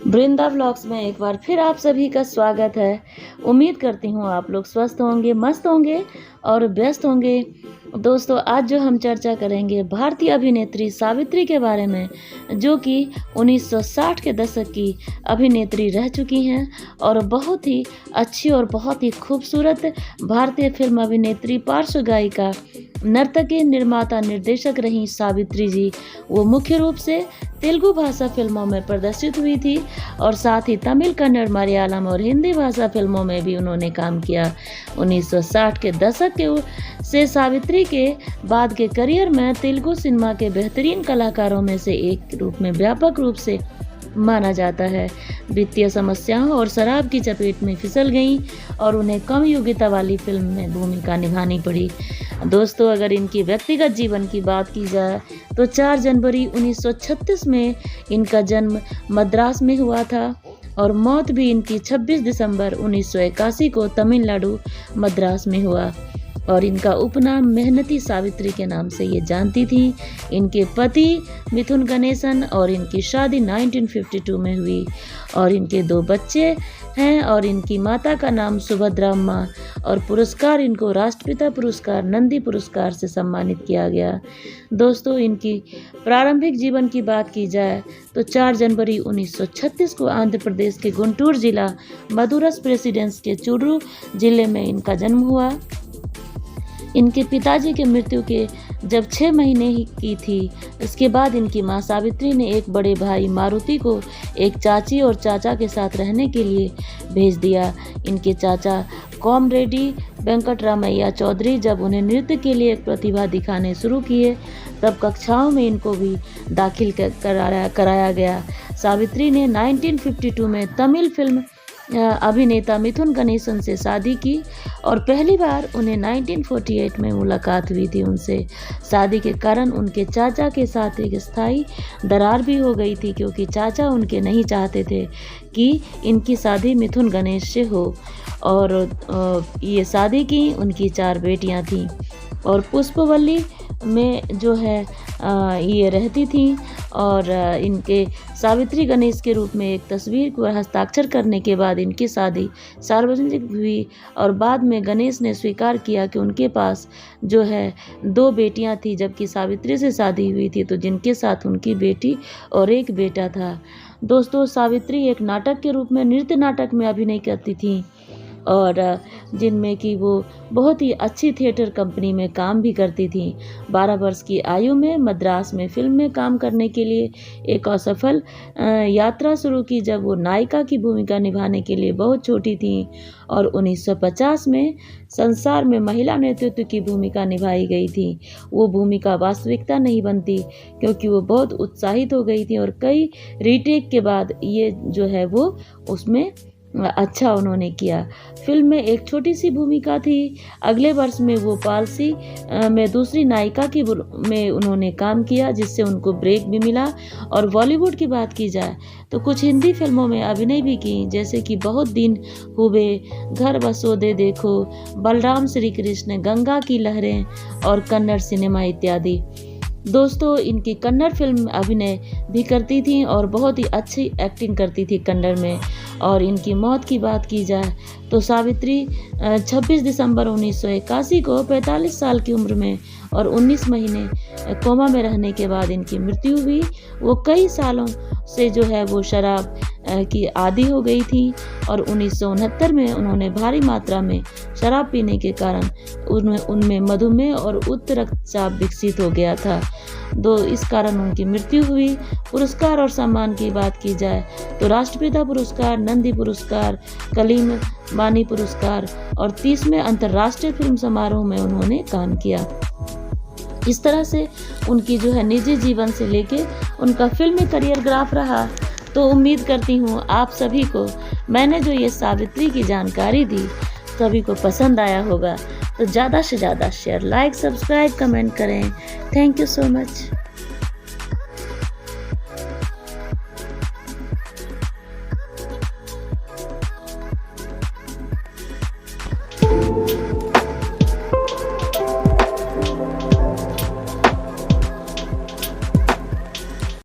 वृंदा vlogs में एक बार फिर आप सभी का स्वागत है। उम्मीद करती हूँ आप लोग स्वस्थ होंगे, मस्त होंगे और व्यस्त होंगे। दोस्तों, आज जो हम चर्चा करेंगे भारतीय अभिनेत्री सावित्री के बारे में, जो कि 1960 के दशक की अभिनेत्री रह चुकी हैं और बहुत ही अच्छी और बहुत ही खूबसूरत भारतीय फिल्म अभिनेत्री, पार्श्व गायिका, नर्तकी, निर्माता, निर्देशक रहीं सावित्री जी। वो मुख्य रूप से तेलुगु भाषा फिल्मों में प्रदर्शित हुई थी और साथ ही तमिल, कन्नड़, मलयालम और हिंदी भाषा फिल्मों में भी उन्होंने काम किया। 1960 के दशक से सावित्री के बाद के करियर में तेलुगु सिनेमा के बेहतरीन कलाकारों में से एक रूप में व्यापक रूप से माना जाता है। वित्तीय समस्याओं और शराब की चपेट में फिसल गईं और उन्हें कम योग्यता वाली फिल्म में भूमिका निभानी पड़ी। दोस्तों, अगर इनकी व्यक्तिगत जीवन की बात की जाए तो 4 जनवरी 1936 में इनका जन्म मद्रास में हुआ था और मौत भी इनकी 26 दिसंबर 1981 को तमिलनाडु मद्रास में हुआ। और इनका उपनाम मेहनती सावित्री के नाम से ये जानती थी। इनके पति मिथुन गणेशन और इनकी शादी 1952 में हुई और इनके 2 बच्चे हैं और इनकी माता का नाम सुभद्रा अम्मा और पुरस्कार इनको राष्ट्रपिता पुरस्कार, नंदी पुरस्कार से सम्मानित किया गया। दोस्तों, इनकी प्रारंभिक जीवन की बात की जाए तो 4 जनवरी 1936 को आंध्र प्रदेश के गुंटूर जिला मदुरस प्रेसिडेंस के चूरू जिले में इनका जन्म हुआ। इनके पिताजी की मृत्यु के जब 6 महीने ही की थी, इसके बाद इनकी मां सावित्री ने एक बड़े भाई मारुति को एक चाची और चाचा के साथ रहने के लिए भेज दिया। इनके चाचा कॉमरेडी वेंकटरामैया चौधरी जब उन्हें नृत्य के लिए एक प्रतिभा दिखाने शुरू किए, तब कक्षाओं में इनको भी दाखिल कराया गया। सावित्री ने 1952 में तमिल फिल्म अभिनेता मिथुन गणेशन से शादी की और पहली बार उन्हें 1948 में मुलाकात हुई थी उनसे। शादी के कारण उनके चाचा के साथ एक स्थायी दरार भी हो गई थी, क्योंकि चाचा उनके नहीं चाहते थे कि इनकी शादी मिथुन गणेश से हो। और ये शादी की, उनकी 4 बेटियां थीं और पुष्पवल्ली में जो है ये रहती थी। और इनके सावित्री गणेश के रूप में एक तस्वीर को हस्ताक्षर करने के बाद इनकी शादी सार्वजनिक हुई और बाद में गणेश ने स्वीकार किया कि उनके पास जो है 2 बेटियां थी, जबकि सावित्री से शादी हुई थी, तो जिनके साथ उनकी बेटी और एक बेटा था। दोस्तों, सावित्री एक नाटक के रूप में नृत्य नाटक में अभिनय करती थी और जिनमें कि वो बहुत ही अच्छी थिएटर कंपनी में काम भी करती थी। 12 वर्ष की आयु में मद्रास में फिल्म में काम करने के लिए एक असफल यात्रा शुरू की, जब वो नायिका की भूमिका निभाने के लिए बहुत छोटी थी। और 1950 में संसार में महिला नेतृत्व की भूमिका निभाई गई थी। वो भूमिका वास्तविकता नहीं बनती, क्योंकि वो बहुत उत्साहित हो गई थी और कई रीटेक के बाद ये जो है वो उसमें अच्छा उन्होंने किया। फिल्म में एक छोटी सी भूमिका थी। अगले वर्ष में वो पालसी में दूसरी नायिका में उन्होंने काम किया, जिससे उनको ब्रेक भी मिला। और बॉलीवुड की बात की जाए तो कुछ हिंदी फिल्मों में अभिनय भी की, जैसे कि बहुत दिन हुए, घर बसो दे देखो, बलराम श्री कृष्ण, गंगा की लहरें और कन्नड़ सिनेमा इत्यादि। दोस्तों, इनकी कन्नड़ फिल्म अभिनय भी करती थी और बहुत ही अच्छी एक्टिंग करती थी कन्नड़ में। और इनकी मौत की बात की जाए तो सावित्री 26 दिसंबर 1981 को 45 साल की उम्र में और 19 महीने कोमा में रहने के बाद इनकी मृत्यु हुई। वो कई सालों से जो है वो शराब की आदी हो गई थी और 1969 में उन्होंने भारी मात्रा में शराब पीने के कारण उनमें मधुमेह और उच्च रक्तचाप विकसित हो गया था। इस कारण उनकी मृत्यु हुई। पुरस्कार और सम्मान की बात की जाए तो राष्ट्रपिता पुरस्कार, नंदी पुरस्कार, कलीम बानी पुरस्कार और 30वें अंतर्राष्ट्रीय फिल्म समारोह में उन्होंने काम किया। इस तरह से उनकी जो है निजी जीवन से लेके उनका फिल्मी करियर ग्राफ रहा। तो उम्मीद करती हूँ आप सभी को मैंने जो ये सावित्री की जानकारी दी सभी को पसंद आया होगा। तो ज़्यादा से ज़्यादा शेयर, लाइक, सब्सक्राइब, कमेंट करें। Thank you so much.